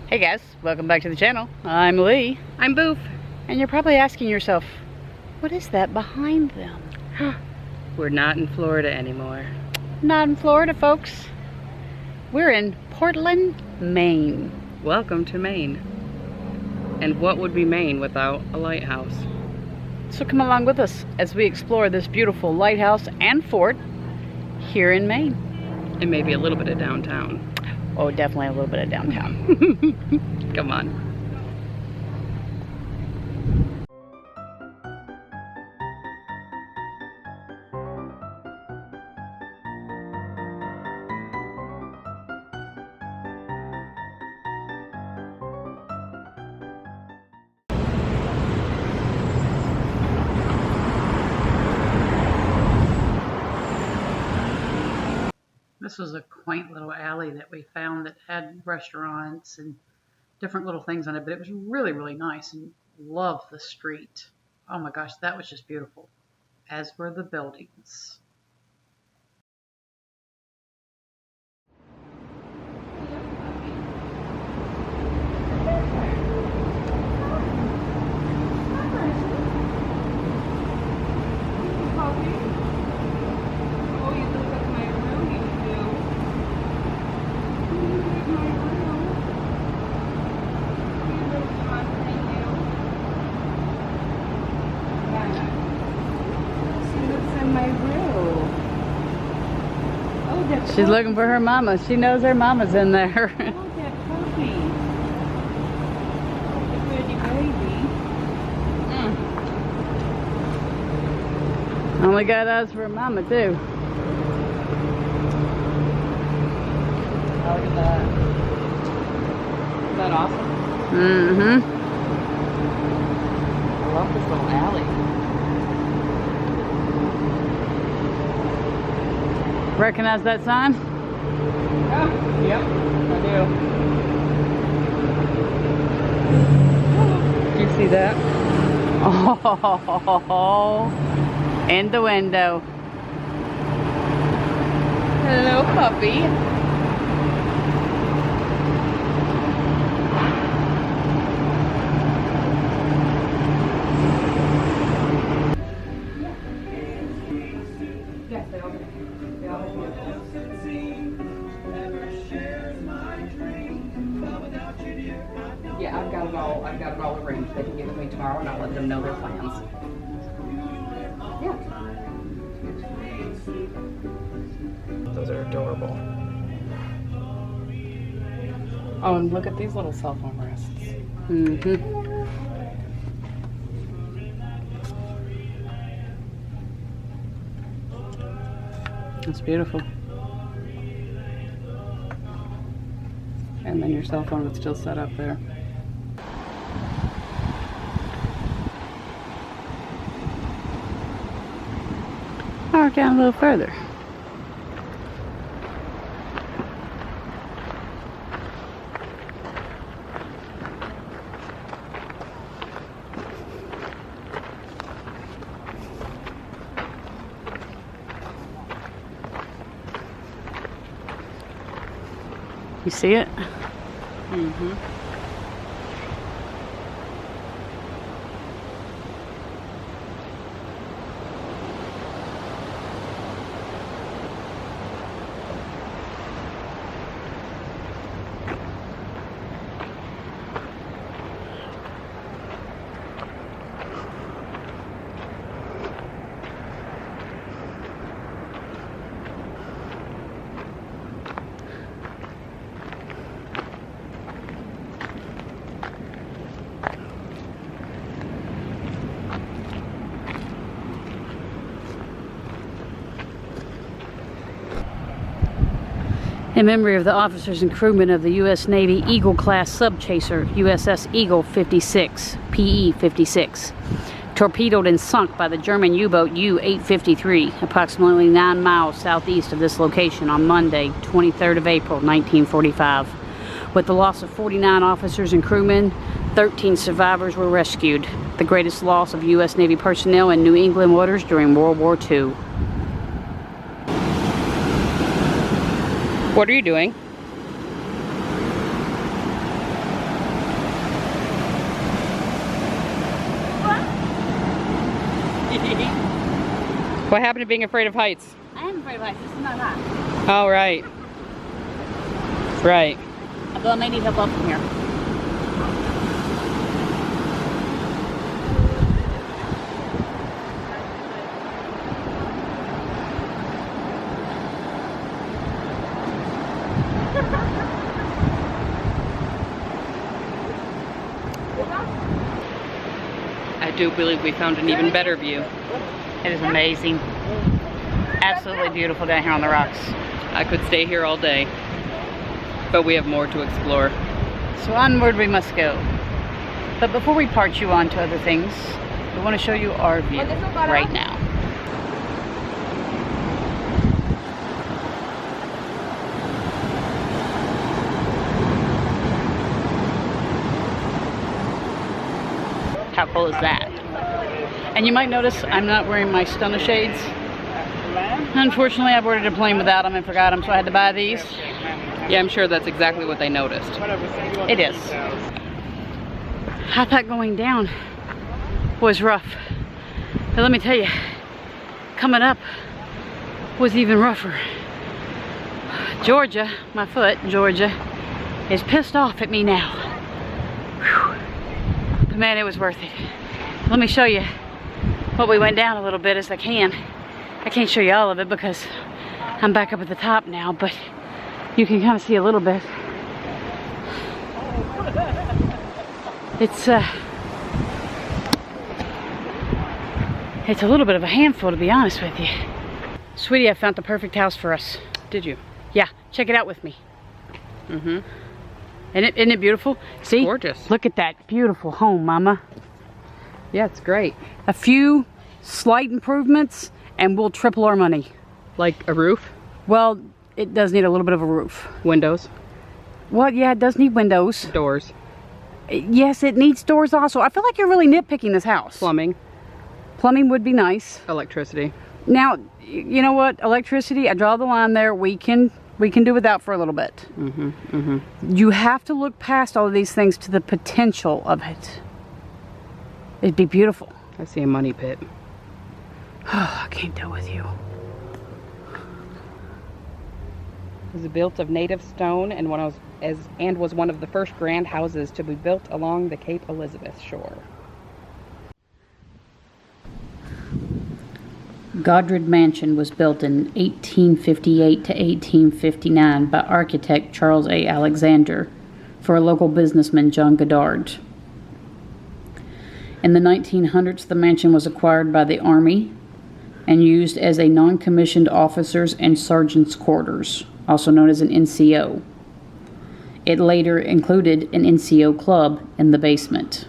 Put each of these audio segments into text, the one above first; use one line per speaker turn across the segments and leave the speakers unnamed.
Hey guys, welcome back to the channel. I'm Lee.
I'm Boof.
And you're probably asking yourself, what is that behind them?
We're not in Florida anymore.
Not in Florida, folks. We're in Portland, Maine.
Welcome to Maine. And what would be Maine without a lighthouse?
So come along with us as we explore this beautiful lighthouse and fort here in Maine.
And maybe a little bit of downtown.
Oh, definitely a little bit of downtown.
Come on.
This was a quaint little alley that we found that had restaurants and different little things on it, but it was really, really nice and loved the street. Oh my gosh, that was just beautiful, as were the buildings. She's looking for her mama. She knows her mama's in there.
Oh, that puppy. Oh, the pretty baby.
Only got eyes for her mama, too.
Oh, look at that. Isn't that awesome?
Mm-hmm.
I love this little alley.
Recognize that sign?
Oh, yep, I do. Do you see that?
Oh, in the window.
Hello, puppy. Yes, they all do. Yeah, I've got it all arranged. They can give it to me tomorrow and I'll let them know their plans. Yeah. Those are adorable. Oh, and look at these little cell phone rests.
Mm-hmm. It's beautiful.
And then your cell phone would still set up there.
Walk down a little further. You see it?
Mm-hmm.
In memory of the officers and crewmen of the U.S. Navy Eagle-class subchaser USS Eagle 56, PE 56, torpedoed and sunk by the German U-boat U-853, approximately 9 miles southeast of this location on Monday, 23rd of April, 1945. With the loss of 49 officers and crewmen, 13 survivors were rescued, the greatest loss of U.S. Navy personnel in New England waters during World War II.
What are you doing? What happened to being afraid of heights?
I am afraid of heights. This is not high.
Oh, right. Right.
Although I may need help up from here.
I do believe we found an even better view.
It is amazing. Absolutely beautiful down here on the rocks.
I could stay here all day, but we have more to explore.
So onward we must go. But before we part you on to other things, we want to show you our view right now. How cool is that? And you might notice I'm not wearing my stunner shades. Unfortunately, I boarded a plane without them and forgot them, so I had to buy these.
Yeah, I'm sure that's exactly what they noticed.
It is. I thought going down was rough. But let me tell you, coming up was even rougher. Georgia, my foot, Georgia, is pissed off at me now. Whew. But man, it was worth it. Let me show you what we went down a little bit as I can. I can't show you all of it because I'm back up at the top now, but you can kind of see a little bit. It's a little bit of a handful, to be honest with you. Sweetie, I found the perfect house for us.
Did you?
Yeah, check it out with me.
Mm-hmm.
Isn't it beautiful? See?
Gorgeous.
Look at that beautiful home, Mama.
Yeah, it's great.
A few slight improvements and we'll triple our money.
Like a roof?
Well, it does need a little bit of a roof.
Windows?
Well, yeah, it does need windows.
Doors?
Yes, it needs doors also. I feel like you're really nitpicking this house.
Plumbing?
Plumbing would be nice.
Electricity?
Now, you know what? Electricity, I draw the line there. We can do without for a little bit.
Mm-hmm, mm-hmm.
You have to look past all of these things to the potential of it. It'd be beautiful.
I see a money pit.
Oh, I can't deal with you.
It was built of native stone and was one of the first grand houses to be built along the Cape Elizabeth shore.
Godred Mansion was built in 1858 to 1859 by architect Charles A. Alexander for a local businessman, John Goddard. In the 1900s, the mansion was acquired by the Army and used as a non-commissioned officers and sergeants' quarters, also known as an NCO. It later included an NCO club in the basement.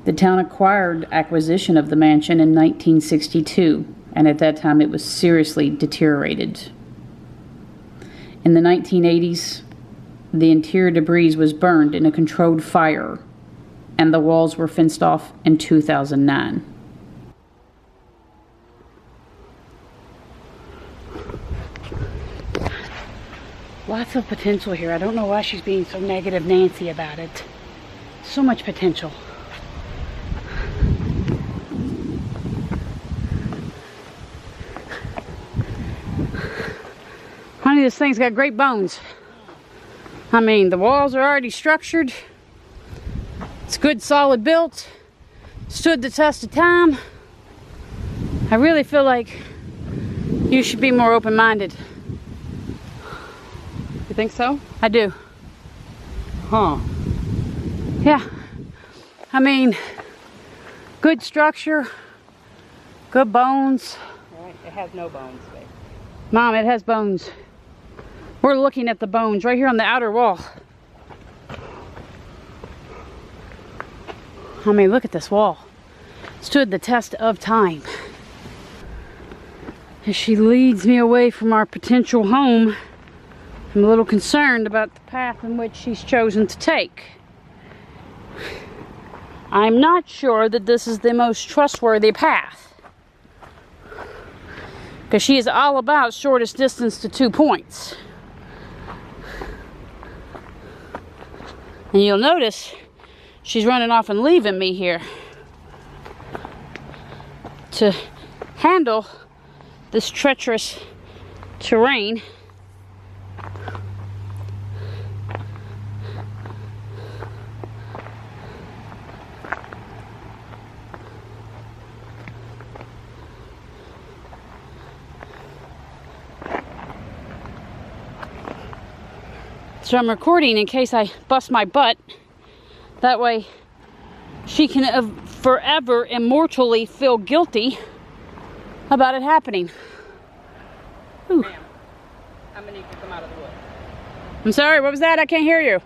The town acquired acquisition of the mansion in 1962, and at that time it was seriously deteriorated. In the 1980s, the interior debris was burned in a controlled fire, and the walls were fenced off in 2009. Lots of potential here. I don't know why she's being so negative Nancy about it. So much potential. Honey, this thing's got great bones. I mean, the walls are already structured. It's good, solid built. Stood the test of time. I really feel like you should be more open-minded.
You think so?
I do.
Huh.
Yeah. I mean, good structure, good bones.
Right. It has no bones, babe.
Mom, it has bones. We're looking at the bones right here on the outer wall. I mean, look at this wall. Stood the test of time. As she leads me away from our potential home, I'm a little concerned about the path in which she's chosen to take. I'm not sure that this is the most trustworthy path, because she is all about shortest distance to 2 points. And you'll notice she's running off and leaving me here to handle this treacherous terrain. So I'm recording in case I bust my butt. That way she can forever immortally feel guilty about it happening. Ooh.
Ma'am, I'm gonna need to come out of the woods.
I'm sorry, what was that? I can't hear you.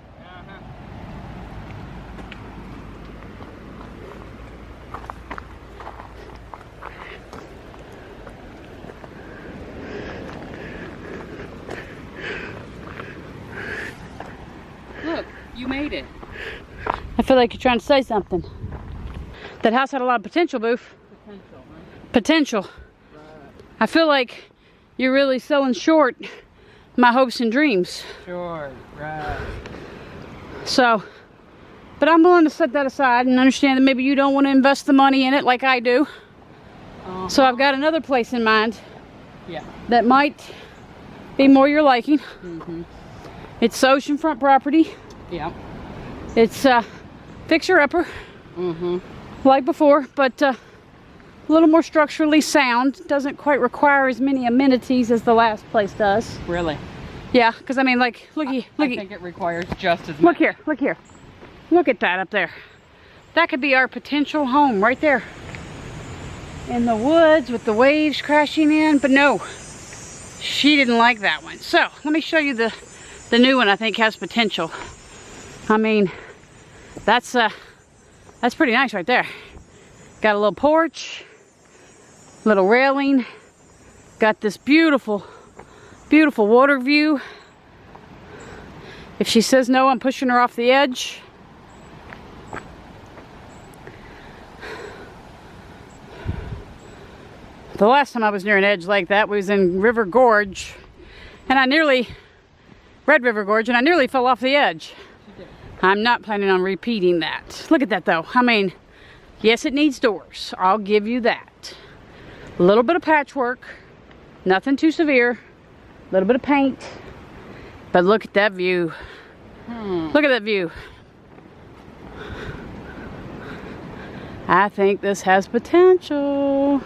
Look, you made it.
I feel like you're trying to say something. That house had a lot of potential, Boof.
Potential, huh?
Potential.
Right.
I feel like you're really selling short my hopes and dreams.
Sure, right.
So, but I'm willing to set that aside and understand that maybe you don't want to invest the money in it like I do. So I've got another place in mind.
Yeah.
That might be more your liking.
Mm-hmm.
It's oceanfront property.
Yeah.
It's fixer-upper,
Mm-hmm.
like before, but a little more structurally sound. Doesn't quite require as many amenities as the last place does.
Really?
Yeah, because I mean, like, I
think it requires just as much.
Look here, look here. Look at that up there. That could be our potential home right there. In the woods with the waves crashing in, but no. She didn't like that one. So, let me show you the new one I think has potential. I mean, that's pretty nice right there. Got a little porch, little railing, got this beautiful, beautiful water view. If she says no, I'm pushing her off the edge. The last time I was near an edge like that was in River Gorge, and Red River Gorge, and I nearly fell off the edge. I'm not planning on repeating that. Look at that though. I mean, yes, it needs doors. I'll give you that. A little bit of patchwork, nothing too severe. A little bit of paint, but look at that view. Look at that view. I think this has potential.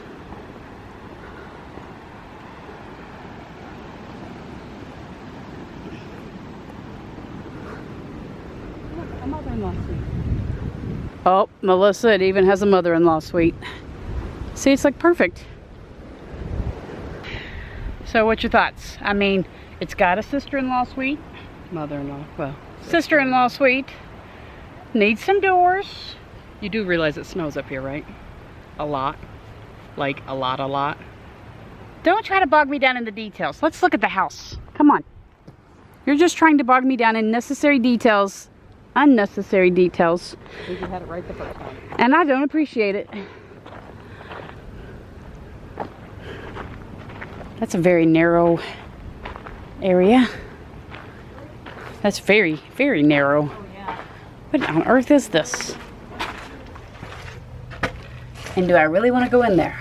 Oh, Melissa, it even has a mother-in-law suite. See, it's like perfect. So what's your thoughts? I mean, it's got a sister-in-law suite.
Mother-in-law, well.
Sister-in-law suite. Needs some doors.
You do realize it snows up here, right? A lot. Like, a lot.
Don't try to bog me down in the details. Let's look at the house. Come on. You're just trying to bog me down in necessary details. Unnecessary details.
I think you had it right the first time.
And I don't appreciate it. That's a very narrow area. That's very, very narrow.
Oh, yeah.
What on earth is this? And do I really want to go in there?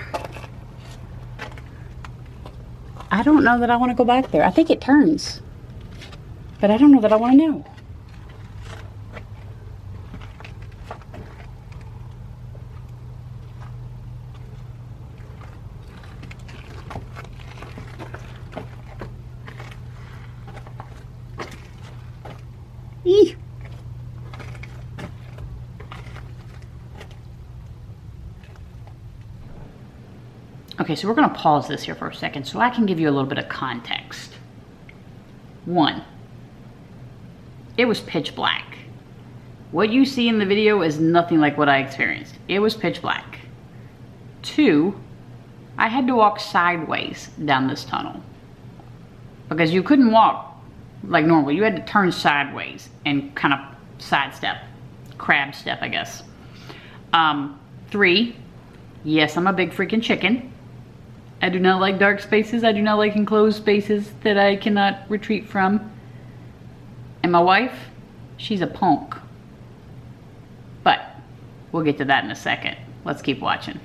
I don't know that I want to go back there. I think it turns. But I don't know that I want to know. Eee. Okay, so we're going to pause this here for a second so I can give you a little bit of context. 1, it was pitch black. What you see in the video is nothing like what I experienced. It was pitch black. 2, I had to walk sideways down this tunnel because you couldn't walk like normal. You had to turn sideways and kind of sidestep, crab step, I guess. 3, yes, I'm a big freaking chicken. I do not like dark spaces. I do not like enclosed spaces that I cannot retreat from. And my wife, she's a punk. But we'll get to that in a second. Let's keep watching.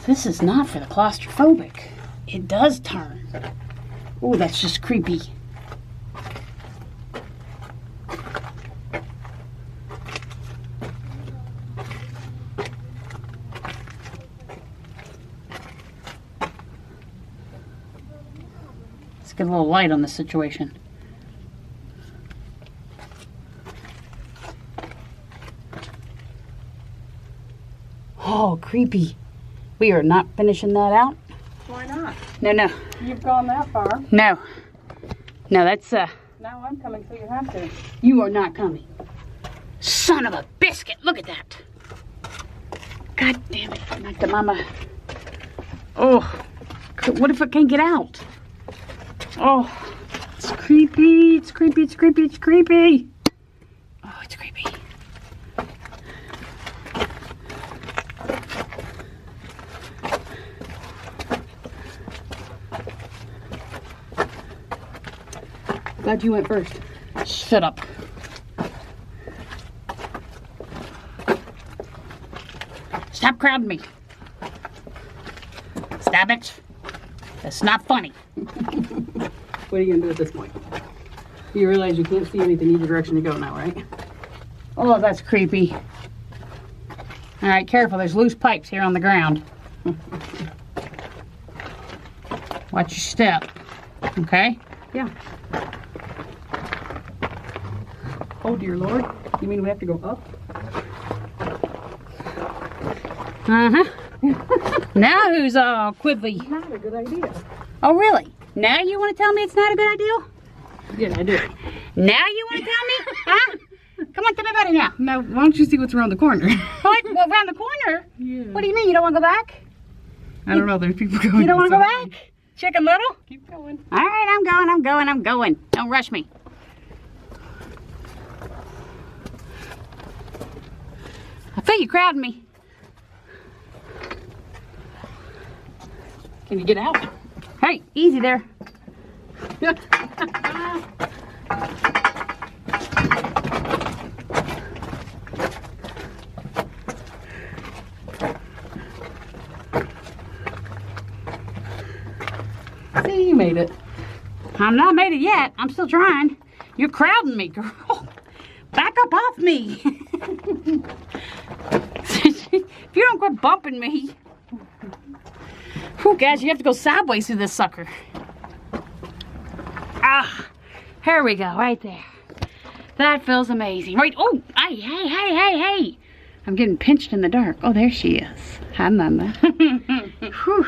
This is not for the claustrophobic. It does turn. Oh, that's just creepy. Let's get a little light on this situation. Oh, creepy. We are not finishing that out.
Why not?
No, no.
You've gone that far.
No. No, that's,
Now I'm coming, so you have to.
you are not coming. Son of a biscuit, look at that. God damn it, knocked the mama. Oh, what if it can't get out? Oh, it's creepy, it's creepy, it's creepy, it's creepy. Oh, it's creepy. Glad you went first. Shut up. Stop crowding me. Stop it. That's not funny.
What are you gonna do at this point? You realize you can't see anything either direction to go now, right?
Oh, that's creepy. All right, careful. There's loose pipes here on the ground. Watch your step. Okay?
Yeah. Oh dear Lord. You mean we have to go up?
Uh-huh. Now who's all quibbly?
Not a good idea.
Oh, really? Now you want to tell me it's not a good idea?
Yeah, I do.
Now you want to tell me? Huh? Come on, tell me about it now.
Now, why don't you see what's around the corner?
What? Well, around the corner?
Yeah.
What do you mean? You don't want to go back?
I don't know. There's people going.
You don't want to go
inside.
back? Chicken Little?
Keep going.
All right, I'm going, I'm going, I'm going. Don't rush me. I feel you crowding me.
Can you get out?
Hey, easy there.
See, you made it.
I'm not made it yet. I'm still trying. You're crowding me, girl. Back up off me. If you don't quit bumping me. Whew, guys, you have to go sideways through this sucker. Ah, here we go, right there. That feels amazing. Right, oh, hey, hey, hey, hey, hey. I'm getting pinched in the dark. Oh, there she is. Hi, Mama. Whew.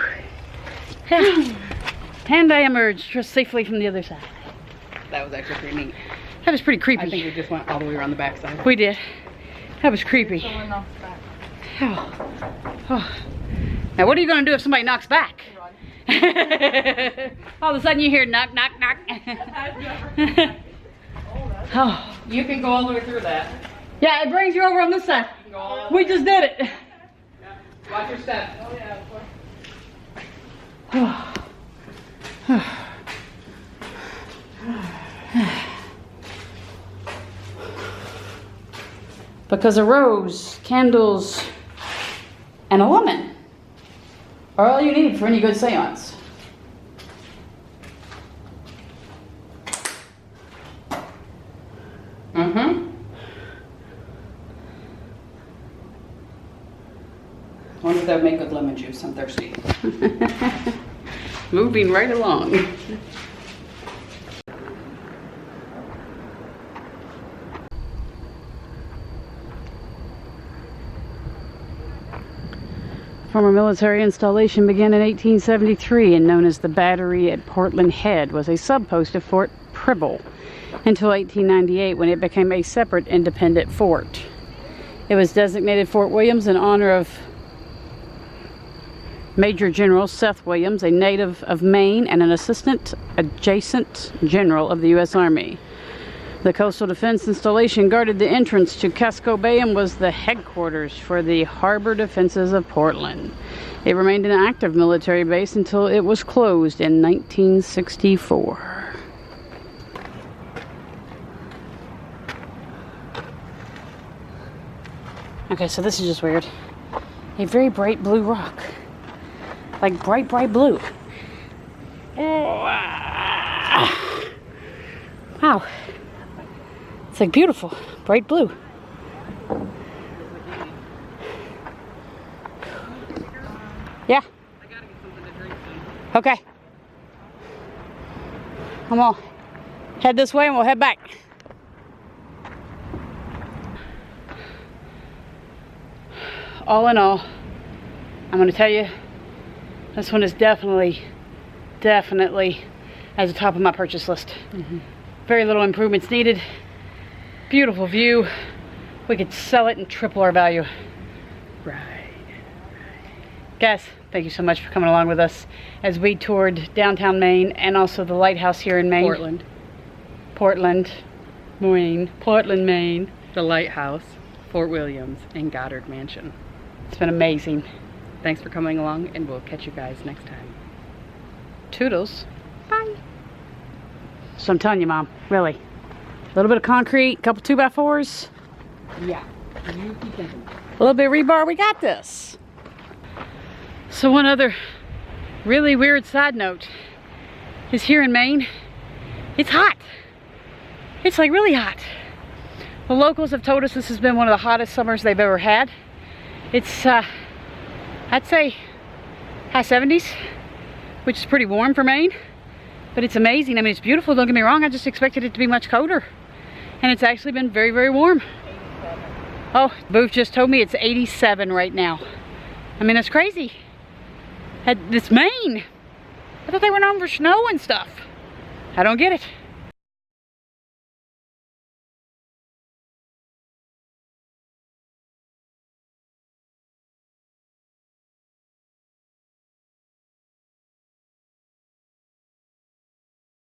And I emerged just safely from the other side.
That was actually pretty neat.
That was pretty creepy.
I think we just went all the way around the backside.
We did. That was creepy.
Off back.
Oh. Oh. Now, what are you going to do if somebody knocks back? All of a sudden you hear knock, knock, knock. Oh.
You can go all the way through that.
Yeah, it brings you over on this side.
You can go all the
We just did it.
Yeah. Watch your step. Oh yeah.
Because a rose, candles, and a woman are all you need for any good seance.
Mm-hmm. I wonder if that would make good lemon juice. I'm thirsty.
Moving right along. Former military installation began in 1873 and known as the Battery at Portland Head was a subpost of Fort Preble until 1898 when it became a separate independent fort. It was designated Fort Williams in honor of Major General Seth Williams, a native of Maine and an assistant adjutant general of the U.S. Army. The Coastal Defense Installation guarded the entrance to Casco Bay and was the headquarters for the harbor defenses of Portland. It remained an active military base until it was closed in 1964. Okay, so this is just weird. A very bright blue rock. like bright, bright blue. Oh, wow. It's like beautiful, bright blue. Yeah.
I gotta get something to drink soon.
Okay. I'm gonna head this way and we'll head back. All in all, I'm gonna tell you, this one is definitely at the top of my purchase list. Very little improvements needed. Beautiful view. We could sell it and triple our value.
Right.
Guys, thank you so much for coming along with us as we toured downtown Maine and also the lighthouse here in Maine. Portland, Maine.
The lighthouse, Fort Williams, and Goddard Mansion.
It's been amazing.
Thanks for coming along, and we'll catch you guys next time.
Toodles. Bye. So I'm telling you, Mom, really. A little bit of concrete, a couple 2x4s.
Yeah. You keep thinking.
A little bit of rebar, we got this. So one other really weird side note is here in Maine, it's hot. It's like really hot. The locals have told us this has been one of the hottest summers they've ever had. It's, I'd say high 70s, which is pretty warm for Maine, but it's amazing. I mean, it's beautiful, don't get me wrong. I just expected it to be much colder. And it's actually been very, very warm.
87.
Oh, LeBoof just told me it's 87 right now. I mean, that's crazy. It's Maine. I thought they were known for snow and stuff. I don't get it.